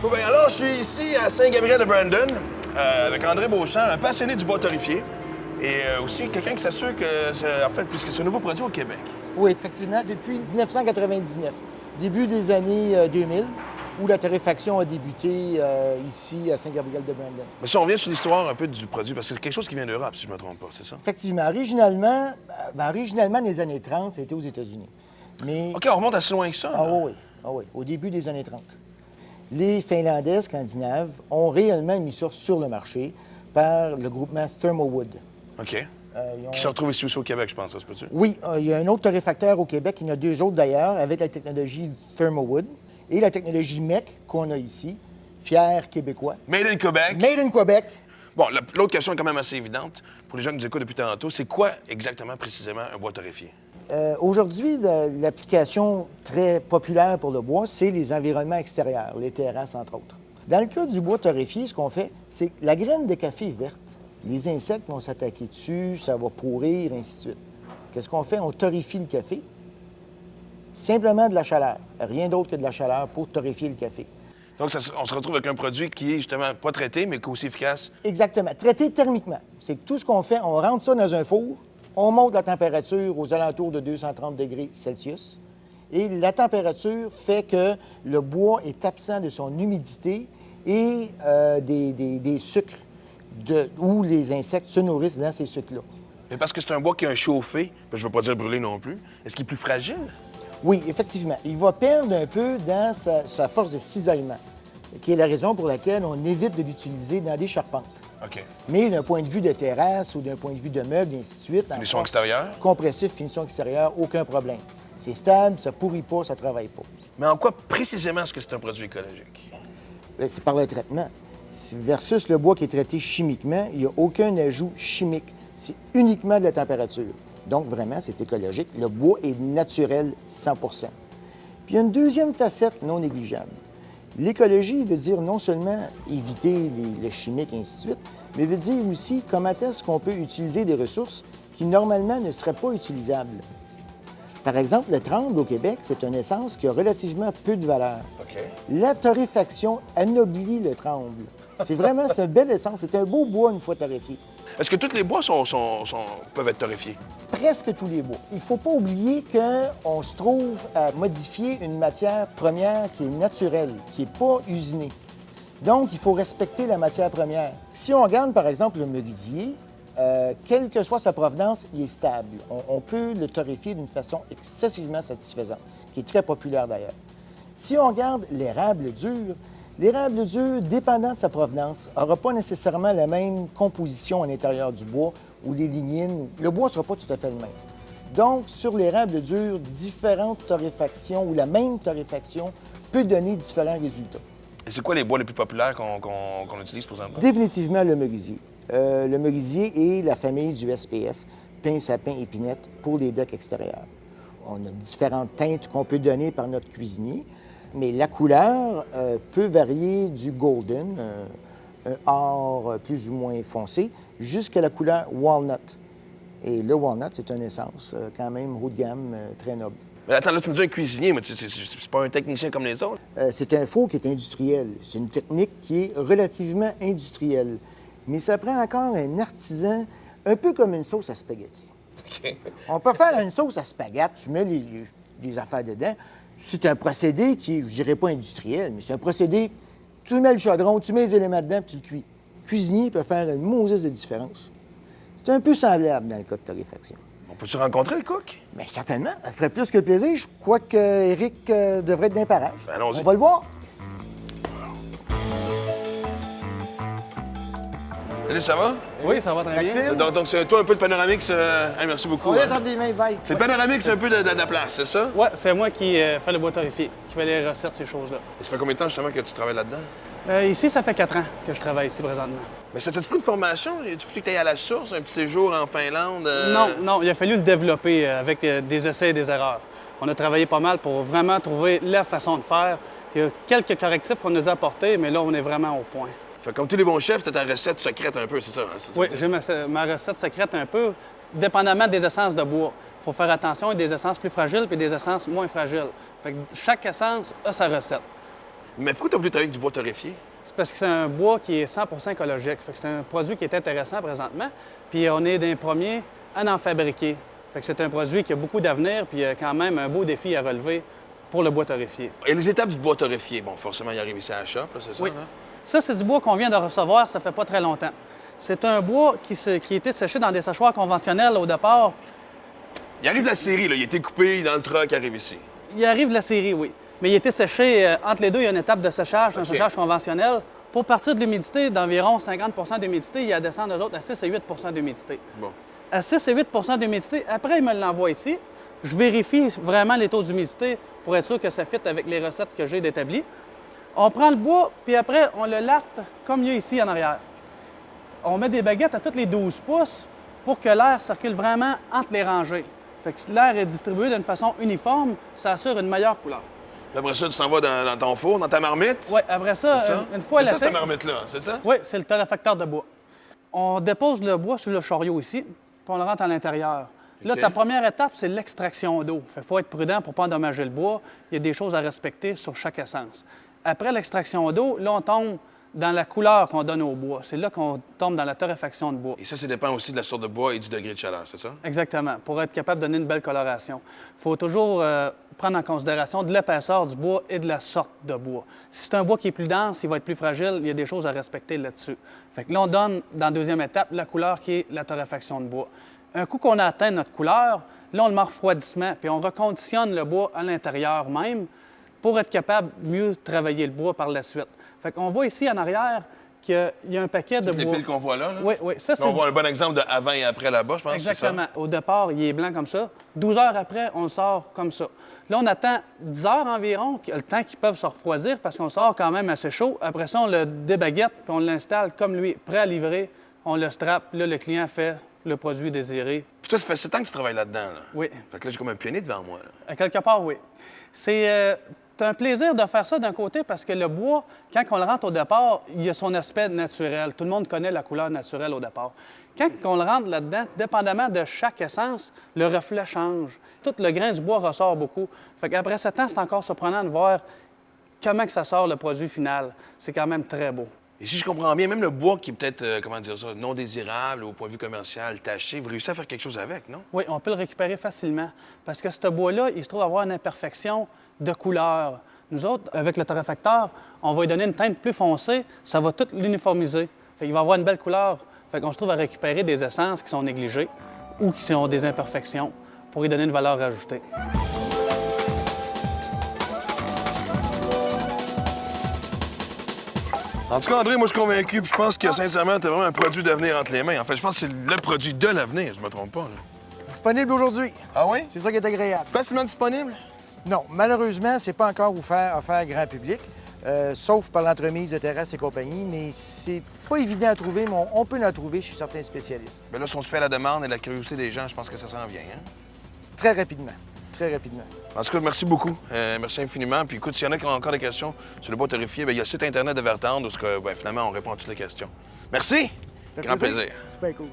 Bon, ben alors, je suis ici à Saint-Gabriel-de-Brandon avec André Beauchamp, un passionné du bois torréfié et aussi quelqu'un qui s'assure que, en fait, puisque c'est un nouveau produit au Québec. Oui, effectivement, depuis 1999, début des années 2000, où la torréfaction a débuté ici à Saint-Gabriel-de-Brandon. Mais si on revient sur l'histoire un peu du produit, parce que c'est quelque chose qui vient d'Europe, si je ne me trompe pas, c'est ça? Effectivement, originalement, dans les années 30, c'était aux États-Unis. Mais... OK, on remonte assez loin que ça. Ah oui, au début des années 30. Les Finlandais scandinaves ont réellement mis ça sur le marché par le groupement Thermowood. OK. Qui se retrouve ici aussi au Québec, je pense, ça se peut-tu? Oui, il y a un autre torréfacteur au Québec, il y en a deux autres d'ailleurs, avec la technologie Thermowood et la technologie MEC qu'on a ici, fier québécois. Made in Québec. Made in Québec. Bon, l'autre question est quand même assez évidente. Pour les gens qui nous écoutent depuis tantôt, c'est quoi exactement, précisément, un bois torréfié? Aujourd'hui, l'application très populaire pour le bois, c'est les environnements extérieurs, les terrasses, entre autres. Dans le cas du bois torréfié, ce qu'on fait, c'est que la graine de café est verte. Les insectes vont s'attaquer dessus, ça va pourrir, ainsi de suite. Qu'est-ce qu'on fait? On torréfie le café. Simplement de la chaleur. Rien d'autre que de la chaleur pour torréfier le café. Donc, on se retrouve avec un produit qui est justement pas traité, mais qui est aussi efficace. Exactement. Traité thermiquement. C'est que tout ce qu'on fait, on rentre ça dans un four, on monte la température aux alentours de 230 degrés Celsius. Et la température fait que le bois est absent de son humidité et des sucres où les insectes se nourrissent dans ces sucres-là. Mais parce que c'est un bois qui est chauffé, je ne veux pas dire brûlé non plus, est-ce qu'il est plus fragile? Oui, effectivement. Il va perdre un peu dans sa force de cisaillement, qui est la raison pour laquelle on évite de l'utiliser dans des charpentes. OK. Mais d'un point de vue de terrasse ou d'un point de vue de meubles, et ainsi de suite... Finition extérieure? Compressif, finition extérieure, aucun problème. C'est stable, ça pourrit pas, ça travaille pas. Mais en quoi précisément est-ce que c'est un produit écologique? Bien, c'est par le traitement. Versus le bois qui est traité chimiquement, il n'y a aucun ajout chimique. C'est uniquement de la température. Donc, vraiment, c'est écologique. Le bois est naturel 100 Puis, il y a une deuxième facette non négligeable. L'écologie veut dire non seulement éviter le chimique, et ainsi de suite, mais veut dire aussi comment est-ce qu'on peut utiliser des ressources qui, normalement, ne seraient pas utilisables. Par exemple, le tremble au Québec, c'est une essence qui a relativement peu de valeur. OK. La torréfaction anoblit le tremble. C'est une belle essence. C'est un beau bois une fois torréfié. Est-ce que tous les bois peuvent être torréfiés? Presque tous les bois. Il ne faut pas oublier qu'on se trouve à modifier une matière première qui est naturelle, qui n'est pas usinée. Donc, il faut respecter la matière première. Si on regarde, par exemple, le merisier, quelle que soit sa provenance, il est stable. On peut le torréfier d'une façon excessivement satisfaisante, qui est très populaire d'ailleurs. Si on regarde l'érable dur, dépendant de sa provenance, n'aura pas nécessairement la même composition à l'intérieur du bois ou les lignines. Le bois ne sera pas tout à fait le même. Donc, sur l'érable dur, différentes torréfactions ou la même torréfaction peut donner différents résultats. Et c'est quoi les bois les plus populaires qu'on utilise présentement? Définitivement le merisier. Le merisier est la famille du SPF, pin, sapin, épinette, pour les decks extérieurs. On a différentes teintes qu'on peut donner par notre cuisinier, mais la couleur peut varier du golden, un or plus ou moins foncé, jusqu'à la couleur walnut. Et le walnut, c'est une essence quand même haut de gamme, très noble. Mais attends, là, tu me dis un cuisinier, mais c'est pas un technicien comme les autres? C'est un four qui est industriel. C'est une technique qui est relativement industrielle. Mais ça prend encore un artisan, un peu comme une sauce à spaghetti. OK. On peut faire une sauce à spaghetti, tu mets les affaires dedans. C'est un procédé qui est, je dirais pas industriel, mais c'est un procédé, tu mets le chaudron, tu mets les éléments dedans, puis tu le cuis. Le cuisinier peut faire une mosesse de différence. C'est un peu semblable dans le cas de torréfaction. On peut-tu rencontrer le cook? Bien, certainement. Ça ferait plus que plaisir. Je crois qu'Éric devrait être dans les parages. Ben, allons-y. On va le voir. Salut, ça va? Oui, ça va très bien. Maxime? Donc c'est toi un peu le Panoramix. Merci beaucoup. On hein. laisse entre des mains, bye. C'est le Panoramix un peu de la place, c'est ça? Ouais, c'est moi qui fais le bois torréfié, qui fait les recettes, ces choses-là. Et ça fait combien de temps justement que tu travailles là-dedans? Ici, ça fait 4 ans que je travaille ici présentement. Mais ça t'a-tu pris une formation? Tu fallu que tu ailles à la source, un petit séjour en Finlande? Non, il a fallu le développer avec des essais et des erreurs. On a travaillé pas mal pour vraiment trouver la façon de faire. Il y a quelques correctifs qu'on nous a apportés, mais là, on est vraiment au point. Fait comme tous les bons chefs, t'as ta recette secrète un peu, c'est ça? Hein? Oui, j'ai ma recette secrète un peu, dépendamment des essences de bois. Il faut faire attention, il y a des essences plus fragiles et des essences moins fragiles. Fait que chaque essence a sa recette. Mais pourquoi tu as voulu travailler avec du bois torréfié? C'est parce que c'est un bois qui est 100 écologique. Fait que c'est un produit qui est intéressant présentement. Puis on est des premiers à en fabriquer. Fait que c'est un produit qui a beaucoup d'avenir, puis il y a quand même un beau défi à relever pour le bois torréfié. Et les étapes du bois torréfié, bon, forcément, il arrive ici à la shop, là, c'est ça? Oui. Là? Ça, c'est du bois qu'on vient de recevoir, ça fait pas très longtemps. C'est un bois qui a été séché dans des séchoirs conventionnels au départ. Il arrive de la série, là. Il a été coupé dans le truck, il arrive ici. Il arrive de la série, oui. Mais il a été séché, entre les deux, il y a une étape de séchage, un OK. séchage conventionnel. Pour partir de l'humidité d'environ 50 d'humidité, il y a descendre eux autres à 6 à 8 d'humidité. Bon. À 6 à 8 d'humidité, après, il me l'envoie ici. Je vérifie vraiment les taux d'humidité pour être sûr que ça fit avec les recettes que j'ai d'établies. On prend le bois, puis après, on le latte comme il y a ici en arrière. On met des baguettes à tous les 12 pouces pour que l'air circule vraiment entre les rangées. Fait que l'air est distribué d'une façon uniforme, ça assure une meilleure couleur. Puis après ça, tu s'en vas dans ton four, dans ta marmite? Oui, après ça, C'est ça? une fois C'est ça, laté... cette marmite-là, c'est ça? Oui, c'est le torréfacteur de bois. On dépose le bois sur le chariot ici, puis on le rentre à l'intérieur. Là, OK. ta première étape, c'est l'extraction d'eau. Il faut être prudent pour ne pas endommager le bois. Il y a des choses à respecter sur chaque essence. Après l'extraction d'eau, là, on tombe dans la couleur qu'on donne au bois. C'est là qu'on tombe dans la torréfaction de bois. Et ça dépend aussi de la sorte de bois et du degré de chaleur, c'est ça? Exactement, pour être capable de donner une belle coloration. Il faut toujours prendre en considération de l'épaisseur du bois et de la sorte de bois. Si c'est un bois qui est plus dense, il va être plus fragile, il y a des choses à respecter là-dessus. Fait que là, on donne, dans la deuxième étape, la couleur qui est la torréfaction de bois. Un coup qu'on a atteint notre couleur, là, on le met en refroidissement, puis on reconditionne le bois à l'intérieur même pour être capable de mieux travailler le bois par la suite. Fait qu'on voit ici en arrière qu'il y a un paquet de Les bois. piles qu'on voit là, là? Oui, oui. Ça, Là, on voit un bon exemple de avant et après là-bas, je pense. Exactement. Au départ, il est blanc comme ça. 12 heures après, on le sort comme ça. Là, on attend 10 heures environ, le temps qu'ils peuvent se refroidir, parce qu'on sort quand même assez chaud. Après ça, on le débaguette, puis on l'installe comme lui, prêt à livrer. On le strappe. Là, le client fait le produit désiré. Puis toi, ça fait 7 ans que tu travailles là-dedans, là. Oui. Fait que là, j'ai comme un pionnier devant moi, là. À quelque part, oui. C'est un plaisir de faire ça d'un côté parce que le bois, quand on le rentre au départ, il a son aspect naturel. Tout le monde connaît la couleur naturelle au départ. Quand on le rentre là-dedans, dépendamment de chaque essence, le reflet change. Tout le grain du bois ressort beaucoup. Fait qu'après 7 ans, c'est encore surprenant de voir comment que ça sort le produit final. C'est quand même très beau. Et si je comprends bien, même le bois qui est peut-être, comment dire ça, non désirable au point de vue commercial, taché, vous réussissez à faire quelque chose avec, non? Oui, on peut le récupérer facilement parce que ce bois-là, il se trouve avoir une imperfection de couleur. Nous autres, avec le torréfacteur, on va lui donner une teinte plus foncée, ça va tout l'uniformiser. Fait qu'il va avoir une belle couleur. Fait qu'on se trouve à récupérer des essences qui sont négligées ou qui ont des imperfections pour lui donner une valeur ajoutée. En tout cas, André, moi, je suis convaincu, puis je pense que, sincèrement, t'as vraiment un produit d'avenir entre les mains. En fait, je pense que c'est le produit de l'avenir, je me trompe pas, là. Disponible aujourd'hui. Ah oui? C'est ça qui est agréable. Facilement disponible? Non, malheureusement, c'est pas encore offert grand public, sauf par l'entremise de terrasses et compagnie, mais c'est pas évident à trouver, mais on peut en trouver chez certains spécialistes. Bien là, si on se fait la demande et la curiosité des gens, je pense que ça s'en vient, hein? Très rapidement. Très rapidement. En tout cas, merci beaucoup. Merci infiniment. Puis écoute, s'il y en a qui ont encore des questions sur le bois torréfié, bien, il y a le site Internet de Vertendre où finalement, on répond à toutes les questions. Merci! Ça fait Grand plaisir. C'est bien cool.